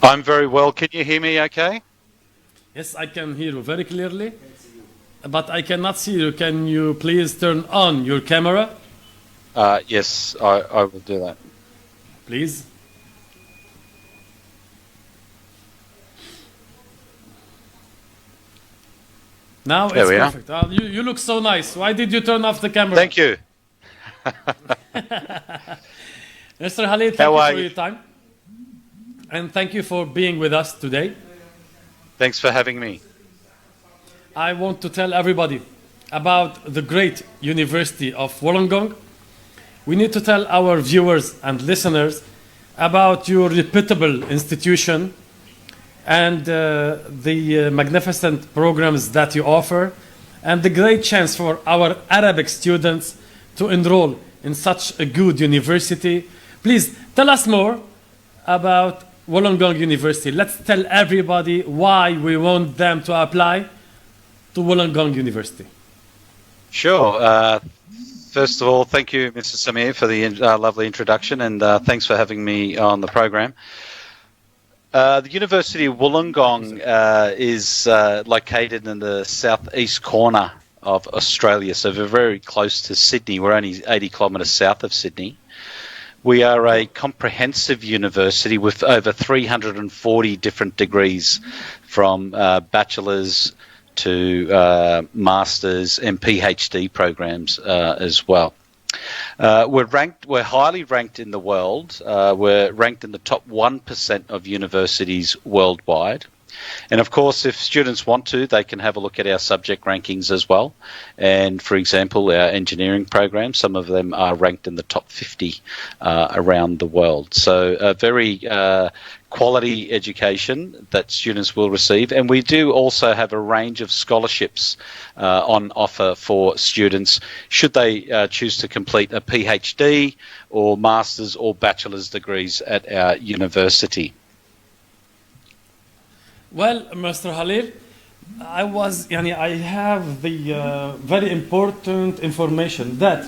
I'm very well. Can you hear me okay? Yes, I can hear you very clearly, but I cannot see you. Can you please turn on your camera, Yes, I will do that. please? Now There it's we are. perfect. You look so nice. Why did you turn off the camera? Thank you. Mr. Khalid, thank How you are for you? your time and thank you for being with us today. Thanks for having me. I want to tell everybody about the great University of Wollongong. We need to tell our viewers and listeners about your reputable institution and the magnificent programs that you offer and the great chance for our Arabic students to enroll in such a good university. Please tell us more about Wollongong University. Let's tell everybody why we want them to apply to Wollongong University. Sure. First of all, thank you, Mr. Samir, for the lovely introduction, and thanks for having me on the program. The University of Wollongong is located in the southeast corner of Australia, so we're very close to Sydney. We're only 80 kilometres south of Sydney. We are a comprehensive university with over 340 different degrees, from bachelor's to masters and PhD programs as well. We're highly ranked in the world. We're ranked in the top 1% of universities worldwide. And of course, if students want to, they can have a look at our subject rankings as well. And for example, our engineering programs, some of them are ranked in the top 50 around the world. So a very quality education that students will receive. And we do also have a range of scholarships on offer for students should they choose to complete a PhD or master's or bachelor's degrees at our university. Well, Mr. Khalil, I have the very important information that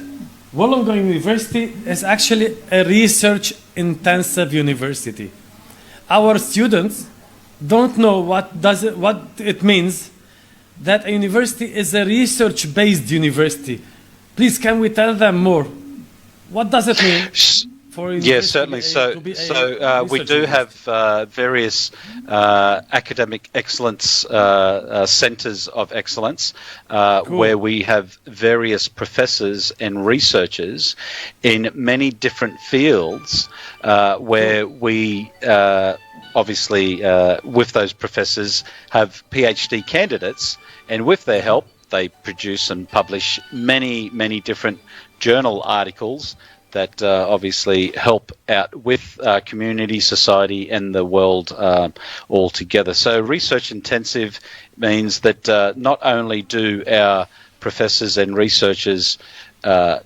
Wollongong University is actually a research intensive university. Our students don't know what it means that a university is a research based university. Please, can we tell them more? What does it mean for a Yes, university certainly. So, to be a we research do university? have various academic excellence centres of excellence, where Cool. we have various professors and researchers in many different fields, Cool. where we obviously, with those professors, have PhD candidates, and with their help, they produce and publish many, many different journal articles that obviously help out with community, society, and the world all together. So research intensive means that not only do our professors and researchers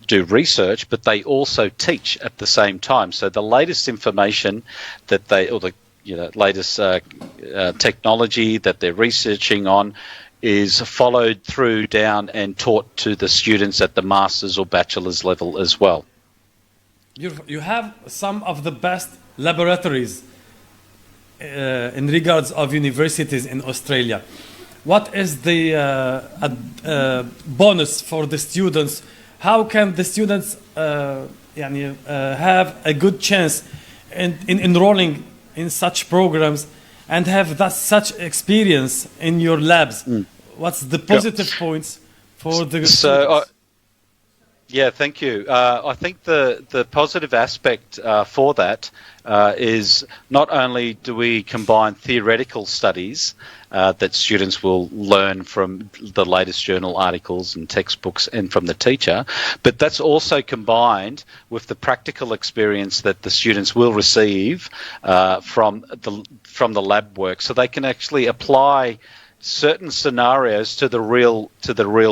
do research, but they also teach at the same time. So the latest information that or the latest technology that they're researching on is followed through down and taught to the students at the master's or bachelor's level as well. You have some of the best laboratories in regards of universities in Australia. What is the bonus for the students? How can the students have a good chance in enrolling in such programs and have such experience in your labs? What's the Yeah. positive points for the So, students? yeah, thank you. I think the positive aspect for that is not only do we combine theoretical studies that students will learn from the latest journal articles and textbooks and from the teacher, but that's also combined with the practical experience that the students will receive from the lab work, so they can actually apply certain scenarios to the real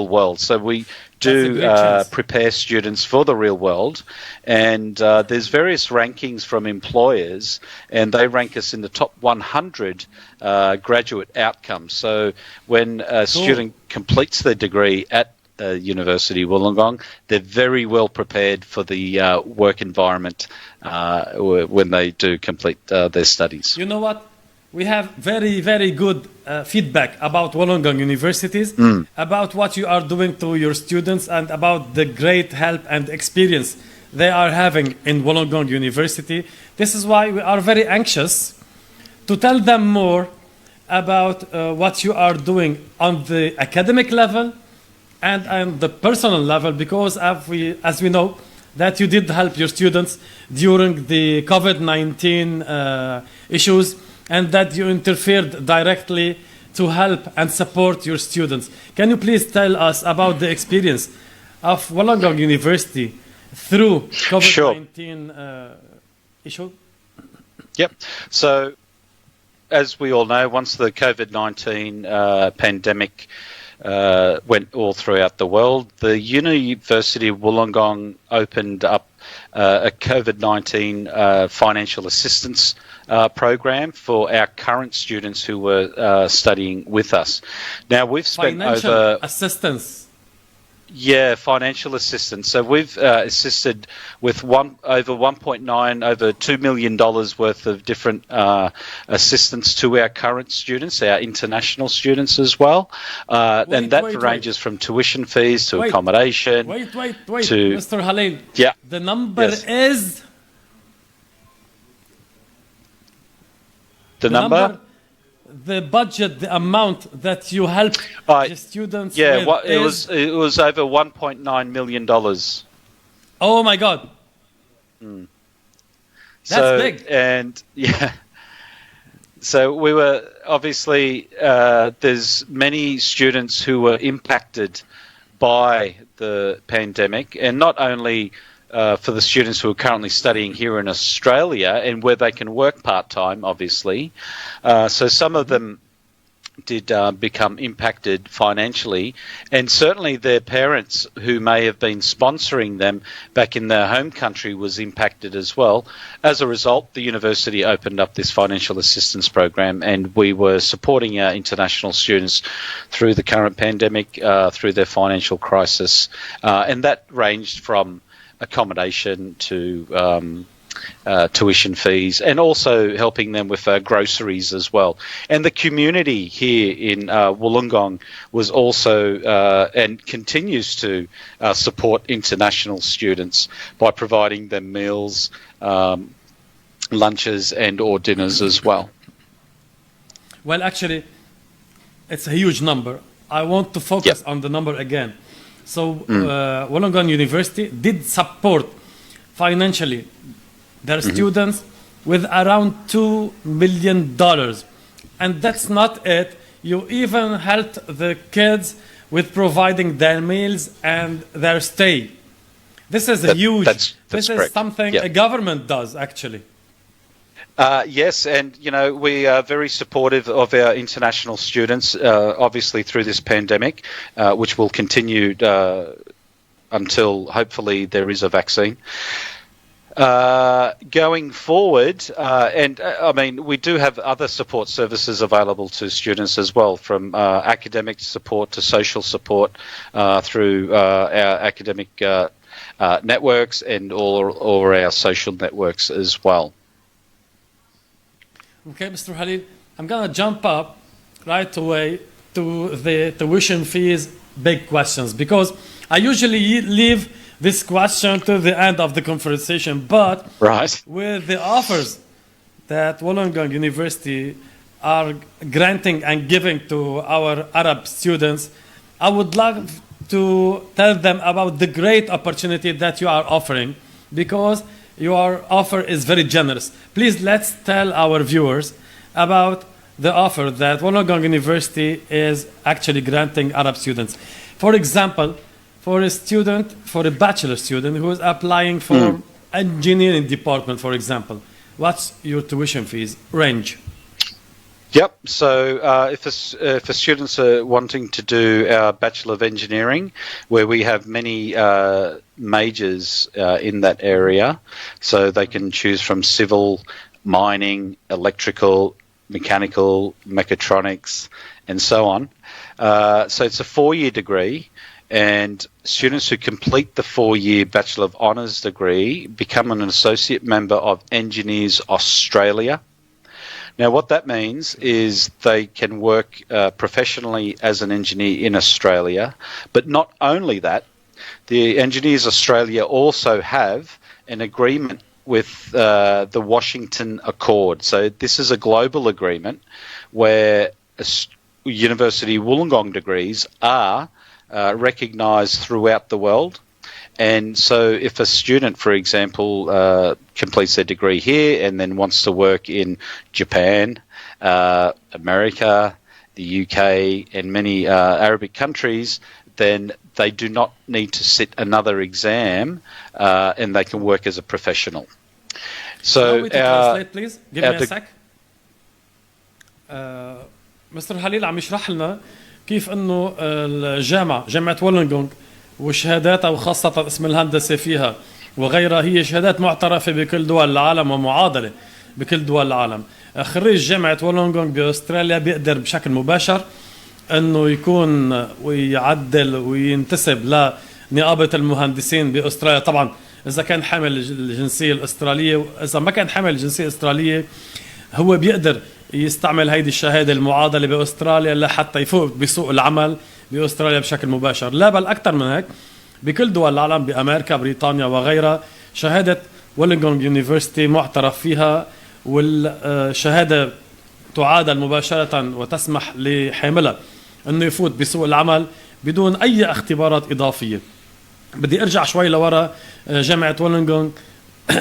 world. So we That's a do great chance. prepare students for the real world, and there's various rankings from employers, and they rank us in the top 100 graduate outcomes. So when a Cool. student completes their degree at University of Wollongong, they're very well prepared for the work environment when they do complete their studies. You know what? we have very, very good feedback about Wollongong universities, about what you are doing to your students, and about the great help and experience they are having in Wollongong University. This is why we are very anxious to tell them more about what you are doing on the academic level and on the personal level, because as we know that you did help your students during the COVID-19 issues, and that you interfered directly to help and support your students. Can you please tell us about the experience of Wollongong University through COVID-19 issue? Yep. So, as we all know, once the COVID-19 pandemic went all throughout the world, the University of Wollongong opened up a COVID-19 financial assistance program for our current students who were studying with us. Now, we've spent financial assistance. Yeah, financial assistance. So we've assisted with over $2 million worth of different assistance to our current students, our international students as well. And that ranges from tuition fees to accommodation. Wait, to, Mr. Halil. Yeah. The number is... The number? The budget, the amount that you helped the students with it was over $1.9 million. Oh my God. That's big. And so we were obviously, there's many students who were impacted by the pandemic, and not only for the students who are currently studying here in Australia and where they can work part-time, obviously. So some of them did become impacted financially, and certainly their parents who may have been sponsoring them back in their home country was impacted as well. As a result, the university opened up this financial assistance program, and we were supporting our international students through the current pandemic, through their financial crisis, and that ranged from accommodation to tuition fees, and also helping them with groceries as well. And the community here in Wollongong was also and continues to support international students by providing them meals, lunches and or dinners as well. Well, actually, it's a huge number. I want to focus on the number again. So Wollongong University did support financially their students with around $2 million. And that's not it. You even helped the kids with providing their meals and their stay. This is huge. That's this correct. Is something a government does, actually. Yes, and we are very supportive of our international students, obviously through this pandemic, which will continue until hopefully there is a vaccine. Going forward, and I mean, we do have other support services available to students as well, from academic support to social support through our academic networks and all our social networks as well. Okay, Mr. Halil, I'm going to jump up right away to the tuition fees big questions, because I usually leave this question to the end of the conversation, but with the offers that Wollongong University are granting and giving to our Arab students, I would like to tell them about the great opportunity that you are offering, because your offer is very generous. Please, let's tell our viewers about the offer that Wollongong University is actually granting Arab students. For example, for a bachelor student who is applying for engineering department, for example, what's your tuition fees range? Yep. So if a students are wanting to do our Bachelor of Engineering, where we have many majors in that area, so they can choose from civil, mining, electrical, mechanical, mechatronics, and so on. So it's a 4-year degree, and students who complete the 4-year Bachelor of Honours degree become an associate member of Engineers Australia. Now, what that means is they can work professionally as an engineer in Australia, but not only that, the Engineers Australia also have an agreement with the Washington Accord. So this is a global agreement where University Wollongong degrees are recognised throughout the world. And so if a student, for example, completes their degree here and then wants to work in Japan, America, the UK, and many Arabic countries, then they do not need to sit another exam and they can work as a professional. So, allow me to translate, please. Give me a sec. مستر خليل عم يشرح لنا كيف انه جامعة وولونغونغ وشهاداتها وخاصة اسم الهندسة فيها وغيرها هي شهادات معترفة بكل دول العالم ومعادلة بكل دول العالم. خريج جامعة وولونغونغ بأستراليا بيقدر بشكل مباشر انه يكون ويعدل وينتسب لنقابة المهندسين بأستراليا، طبعا اذا كان حامل الجنسية الأسترالية، واذا ما كان حامل الجنسية الأسترالية هو بيقدر يستعمل هيدي الشهادة المعادلة بأستراليا لحتى يفوق بسوق العمل بأستراليا بشكل مباشر. لا بل أكثر من هيك، بكل دول العالم، بأمريكا، بريطانيا وغيرها، شهادة وولونغونغ يونيفرسيتي معترف فيها، والشهادة تعادل مباشرة وتسمح لحاملها أنه يفوت بسوق العمل بدون أي اختبارات إضافية. بدي أرجع شوي لورا. جامعة وولونغونغ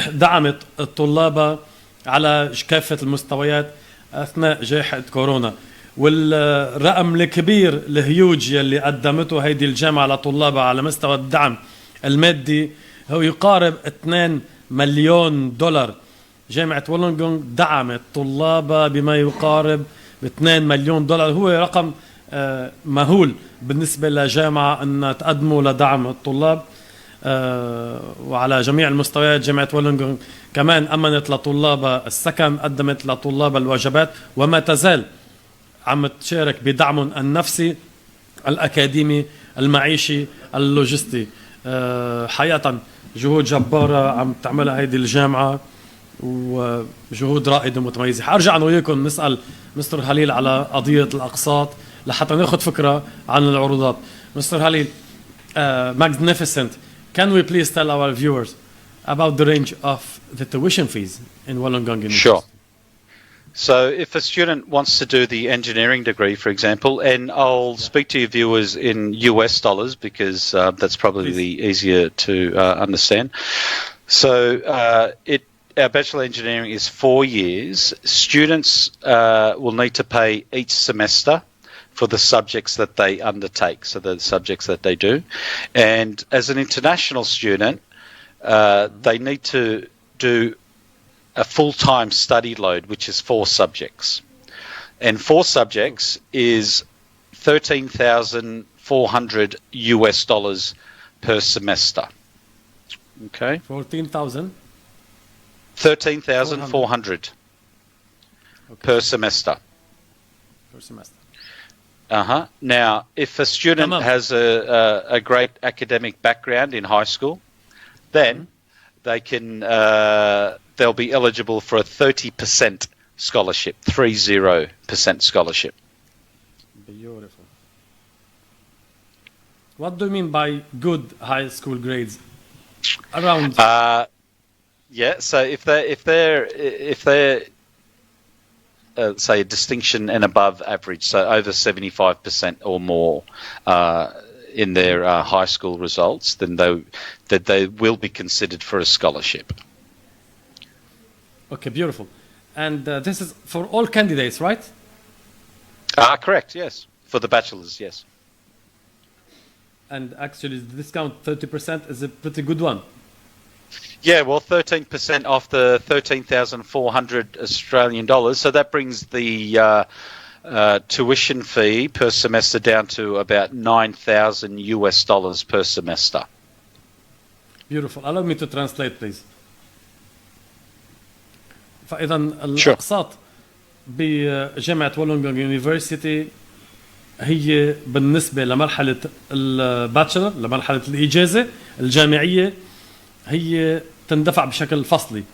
دعمت الطلاب على كافة المستويات أثناء جائحة كورونا، والرقم الكبير الهيوج يلي قدمته هيدي الجامعة لطلابها على مستوى الدعم المادي هو يقارب 2 مليون دولار. جامعة وولونغونغ دعمت طلابها بما يقارب ب 2 مليون دولار. هو رقم مهول بالنسبة لجامعة أن تقدموا لدعم الطلاب. وعلى جميع المستويات جامعة وولونغونغ كمان أمنت لطلابها السكن، قدمت لطلابها الوجبات، وما تزال عم تشارك بدعمهم النفسي، الأكاديمي، المعيشي، اللوجستي. حقيقة جهود جبارة عم تعملها هيدي الجامعة وجهود رائدة ومتميزة. حارجع أنا وياكم نسأل مستر خليل على قضية الأقساط لحتى ناخد فكرة عن العروضات. مستر خليل, magnificent. Can we please tell our viewers about the range of the tuition fees in Wollongong University? Sure. So if a student wants to do the engineering degree, for example, and I'll speak to your viewers in US dollars because that's probably easier to understand. So our bachelor engineering is 4 years. Students will need to pay each semester for the subjects that they undertake, so the subjects that they do. And as an international student, they need to do a full-time study load, which is 4 subjects. And 4 subjects is $13,400 US dollars per semester. Okay? 14,000? 13,400 per semester. Per semester. Now, if a student has a great academic background in high school, then they can they'll be eligible for a 30% scholarship, 30% scholarship. Beautiful. What do you mean by good high school grades? Around. Yeah. So if they're say a distinction and above average, so over 75% or more in their high school results, then they will be considered for a scholarship. Okay, beautiful. And this is for all candidates, right? Correct, yes. For the bachelors, yes. And actually the discount 30% is a pretty good one. Yeah, well, 13% off the 13,400 Australian dollars. So that brings the tuition fee per semester down to about 9,000 US dollars per semester. Beautiful. Allow me to translate, please. فإذا الأقساط بجامعة وولونغونغ يونيفرسيتي هي بالنسبة لمرحلة الباتشلر، لمرحلة الإجازة الجامعية، هي تندفع بشكل فصلي.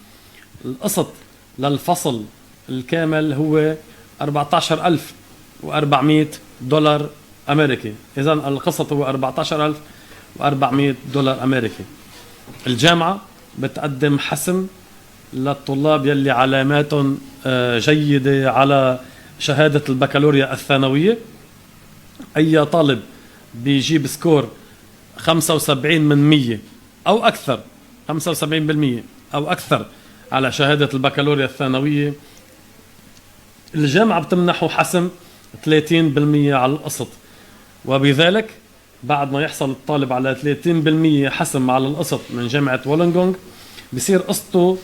القسط للفصل الكامل هو $14,400 أمريكي. إذن القسط هو $14,400 أمريكي. الجامعة بتقدم حسم للطلاب يلي علاماتهم جيدة على شهادة البكالوريا الثانوية. أي طالب بيجيب سكور 75% أو أكثر، 75% أو أكثر على شهادة البكالوريا الثانوية، الجامعة بتمنحه حسم 30% على القسط. وبذلك بعد ما يحصل الطالب على 30% حسم على القسط من جامعة وولونغونغ بصير قسطه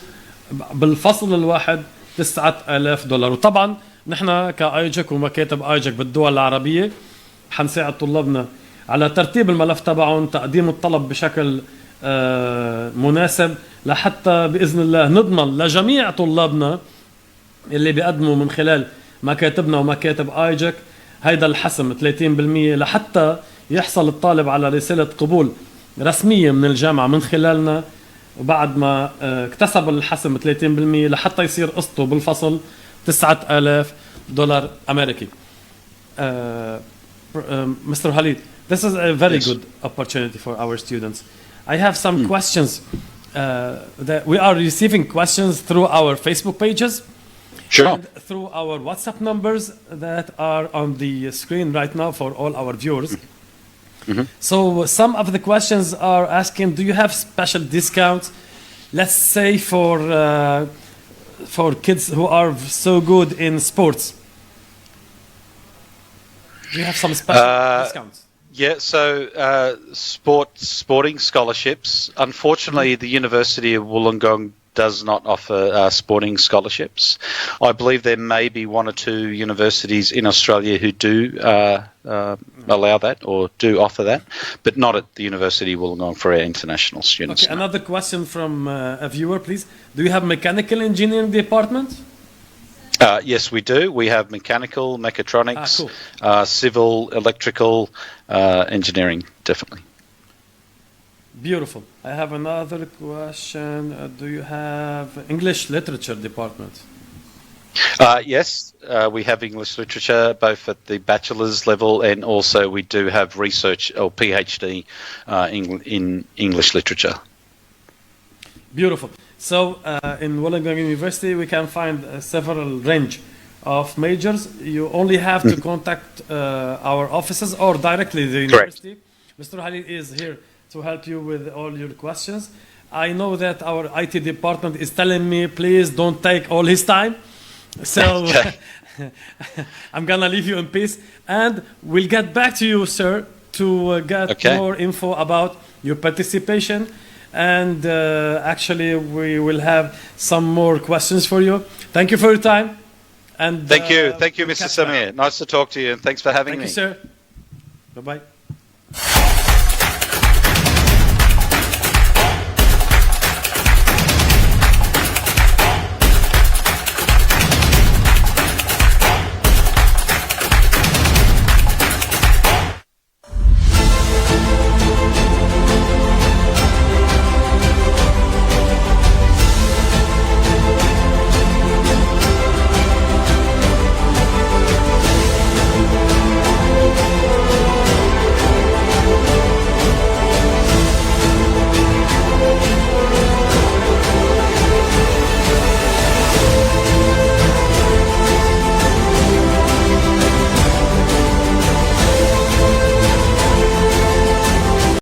بالفصل الواحد $9,000. وطبعا نحن كايجك ومكاتب ايجك بالدول العربية حنساعد طلابنا على ترتيب الملف تبعهم، تقديم الطلب بشكل مناسب، لحتى بإذن الله نضمن لجميع طلابنا اللي بيقدموا من خلال مكاتبنا ومكاتب ايجك هيدا الحسم 30%، لحتى يحصل الطالب على رسالة قبول رسمية من الجامعة من خلالنا، وبعد ما اكتسب الحسم 30% لحتى يصير قسطه بالفصل $9,000 أمريكي. Mr. Khalid, this is a very good opportunity for our students. I have some questions. That we are receiving questions through our Facebook pages. Sure. And through our WhatsApp numbers that are on the screen right now for all our viewers. So some of the questions are asking, do you have special discounts, let's say for kids who are so good in sports? Do you have some special discounts? Yeah, so sporting scholarships. Unfortunately, the University of Wollongong does not offer sporting scholarships. I believe there may be one or two universities in Australia who do allow that or do offer that, but not at the University of Wollongong for our international students. Okay, another question from a viewer, please. Do you have mechanical engineering department? Yes, we do. We have mechanical, mechatronics, cool. Civil, electrical, engineering, definitely. Beautiful. I have another question. Do you have English literature department? Yes, we have English literature both at the bachelor's level, and also we do have research or PhD in English literature. Beautiful. So in Wollongong University we can find several range of majors. You only have to contact our offices or directly the university. Correct. Mr. Khalid is here to help you with all your questions. I know that our IT department is telling me, please don't take all his time. So I'm going to leave you in peace. And we'll get back to you, sir, to get more info about your participation. And actually, we will have some more questions for you. Thank you for your time. And Thank you, Mr. Samir. Nice to talk to you, and thanks for having me. Thank you, sir. Bye-bye.